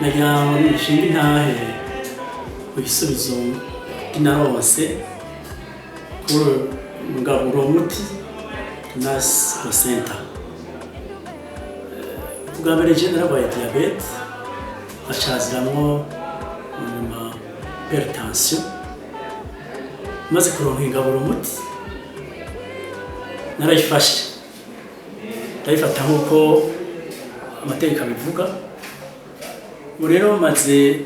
nagira ngo nishinga intahe ibisubizo binarose kuri mugaburo muti nas placenta kugambere general diabete acaziramwo nyuma hypertension maze kuronka ingaburo muti narayifashe ndayifata nkuko amategeko abivuga rero maze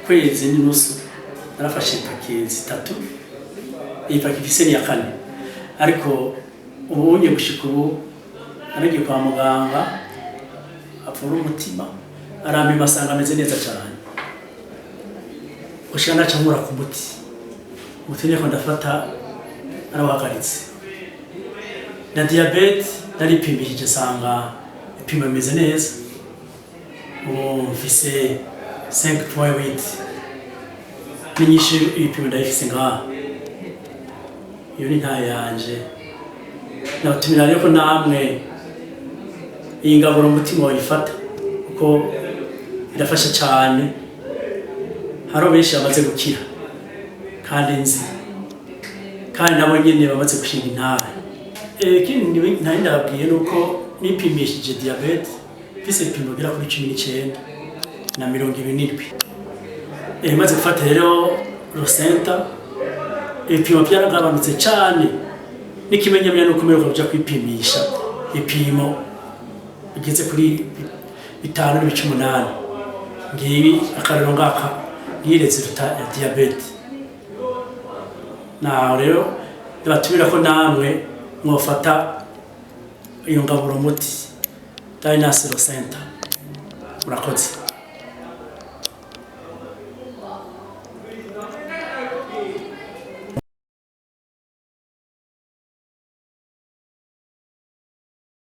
kwezi n'inusu narafashe pake zitatu iyi pake ifise ni ya kane ariko ubunye gushika ubu aragiye kwa muganga apfura umutima arampima asanga ameze neza cyane ushaka nacamura ku muti niko ndafata arawahagaritse na diabete naripimishije sanga ipima imeze neza ubu mfise 5.8 ninyishe ibipimo ndayifise ngaha iyo ni ntayo yanje nabatumira rero ko namwe iyi ngaburo umutima wayifata kuko irafasha cyane haro benshi bamaze gukira kandi nzi kandi nabo nyene bamaze gushinga intara ikindi ntari ndababwiye nuko nipimishije diabete mfise ibipimo bigera kuri 19 na 27 maze gufata rero Rosenta ibipimo byaragabanutse cyane n'ikimenyamenya nuko mero kuja kwipimisha ipimo bigeze kuri 5.8 ngibi akarero ngaka ngiretse ya diabete na rero ndabatumira ko namwe mwofata iyo ngaburo muti Dinas Rosenta murakoze.